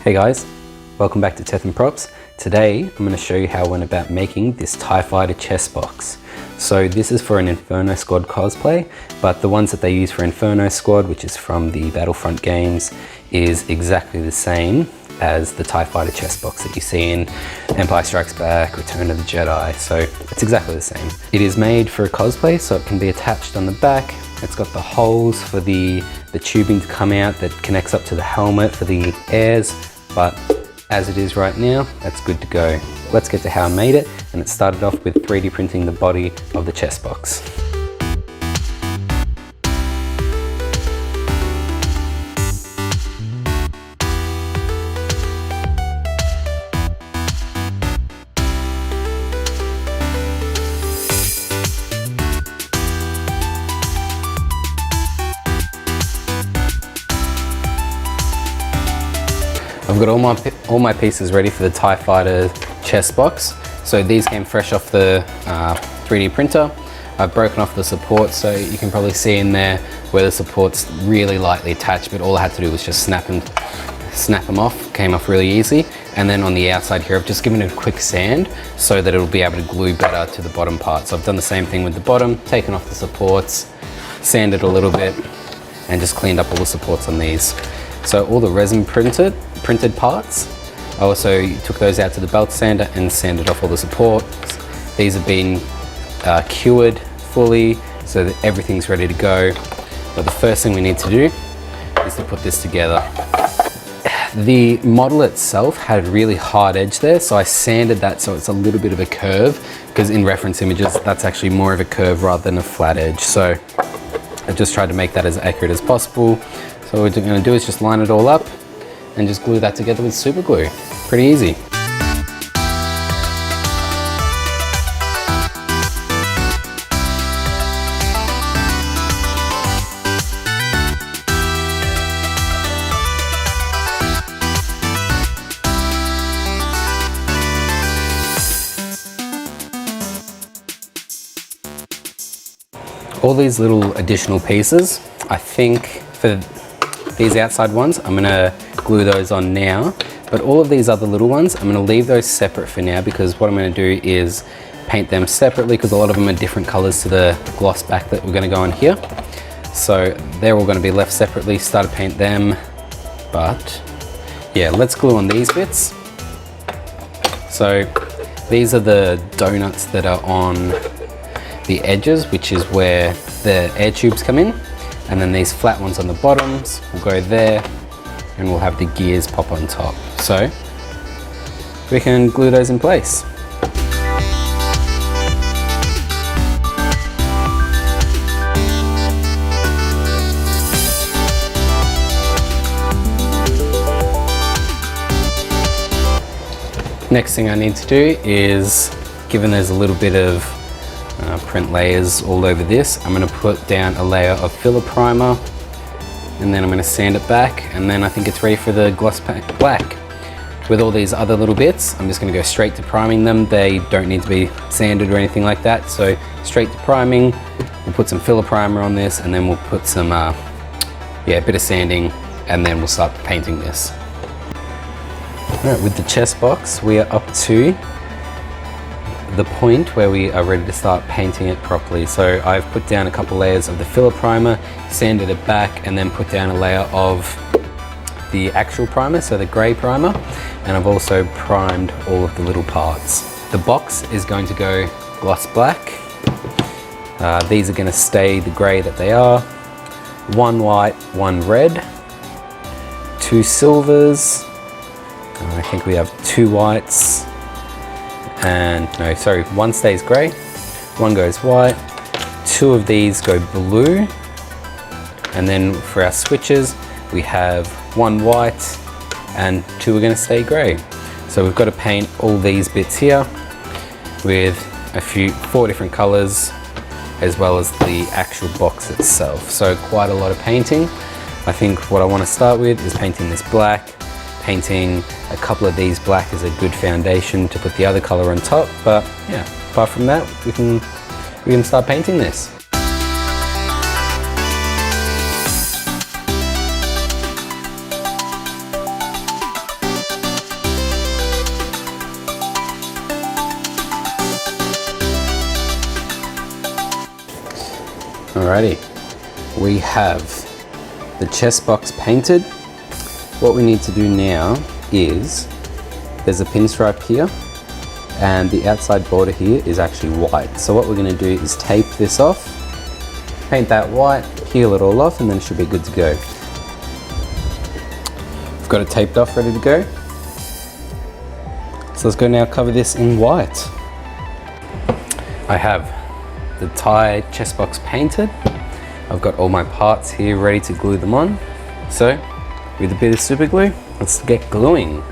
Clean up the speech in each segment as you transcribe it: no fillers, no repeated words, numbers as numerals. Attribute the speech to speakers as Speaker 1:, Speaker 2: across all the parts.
Speaker 1: Hey guys, welcome back to Teth and Props. Today I'm going to show you how I went about making this TIE Fighter chest box. So this is for an Inferno Squad cosplay, but the ones that they use for Inferno Squad, which is from the Battlefront games, is exactly the same as the TIE Fighter chest box that you see in Empire Strikes Back, Return of the Jedi, so it's exactly the same. It is made for a cosplay, so it can be attached on the back. It's got the holes for the tubing to come out that connects up to the helmet for the airs, but as it is right now, that's good to go. Let's get to how I made it, and it started off with 3D printing the body of the chest box. I've got all my pieces ready for the TIE Fighter chest box. So these came fresh off the 3D printer. I've broken off the supports, so you can probably see in there where the support's really lightly attached, but all I had to do was just snap them off. Came off really easy. And then on the outside here, I've just given it a quick sand so that it'll be able to glue better to the bottom part. So I've done the same thing with the bottom, taken off the supports, sanded a little bit, and just cleaned up all the supports on these. So all the resin printed parts, I also took those out to the belt sander and sanded off all the supports. These have been cured fully so that everything's ready to go. But the first thing we need to do is to put this together. The model itself had a really hard edge there, so I sanded that so it's a little bit of a curve, because in reference images, that's actually more of a curve rather than a flat edge. So I just tried to make that as accurate as possible. So what we're going to do is just line it all up and just glue that together with super glue. Pretty easy. All these little additional pieces, I think for these outside ones, I'm gonna glue those on now, but all of these other little ones, I'm gonna leave those separate for now, because what I'm gonna do is paint them separately, because a lot of them are different colors to the gloss back that we're gonna go on here. So they're all gonna be left separately, start to paint them, but yeah, let's glue on these bits. So these are the donuts that are on the edges, which is where the air tubes come in. And then these flat ones on the bottoms will go there, and we'll have the gears pop on top. So we can glue those in place. Next thing I need to do is, given there's a little bit of print layers all over this, I'm going to put down a layer of filler primer, and then I'm going to sand it back, and then I think it's ready for the gloss pack black. With all these other little bits, I'm just going to go straight to priming them. They don't need to be sanded or anything like that, so straight to priming. We'll put some filler primer on this, and then we'll put some a bit of sanding, and then we'll start painting this. Alright, with the chest box, we are up to the point where we are ready to start painting it properly. So I've put down a couple layers of the filler primer, sanded it back, and then put down a layer of the actual primer, so the grey primer, and I've also primed all of the little parts. The box is going to go gloss black. These are going to stay the grey that they are. One white, one red, two silvers, I think we have two whites, and no, sorry, one stays grey, one goes white, two of these go blue, and then for our switches we have one white and two are going to stay grey. So we've got to paint all these bits here with four different colours, as well as the actual box itself. So quite a lot of painting. I think what I want to start with is painting this black. Painting a couple of these black is a good foundation to put the other color on top, but yeah, apart from that, we can start painting this. Alrighty, we have the chest box painted. What we need to do now is, there's a pinstripe here and the outside border here is actually white. So what we're going to do is tape this off, paint that white, peel it all off, and then it should be good to go. I've got it taped off, ready to go. So let's go now cover this in white. I have the Thai chest box painted. I've got all my parts here ready to glue them on. So with a bit of super glue, let's get gluing.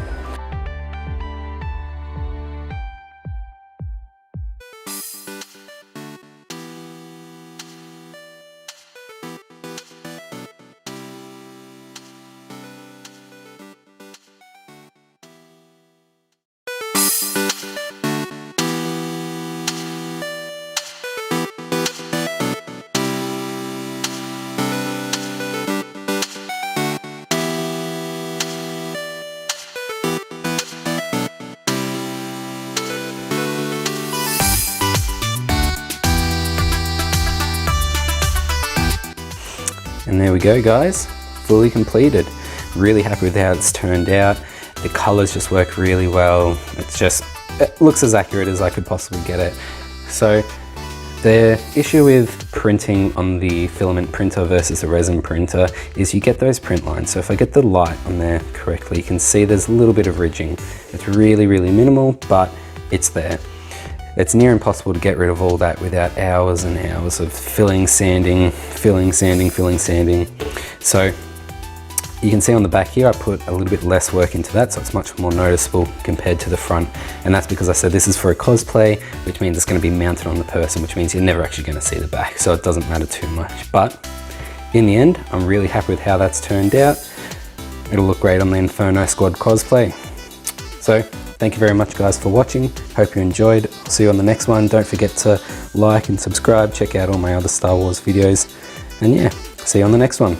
Speaker 1: And there we go, guys, fully completed. Really happy with how it's turned out. The colors just work really well. It looks as accurate as I could possibly get it. So the issue with printing on the filament printer versus a resin printer is you get those print lines. So if I get the light on there correctly, you can see there's a little bit of ridging. It's really, really minimal, but it's there. It's near impossible to get rid of all that without hours and hours of filling, sanding, filling, sanding, filling, sanding. So you can see on the back here, I put a little bit less work into that, so it's much more noticeable compared to the front. And that's because I said this is for a cosplay, which means it's going to be mounted on the person, which means you're never actually going to see the back, so it doesn't matter too much. But in the end, I'm really happy with how that's turned out. It'll look great on the Inferno Squad cosplay. So thank you very much, guys, for watching. Hope you enjoyed. I'll see you on the next one. Don't forget to like and subscribe. Check out all my other Star Wars videos. And yeah, see you on the next one.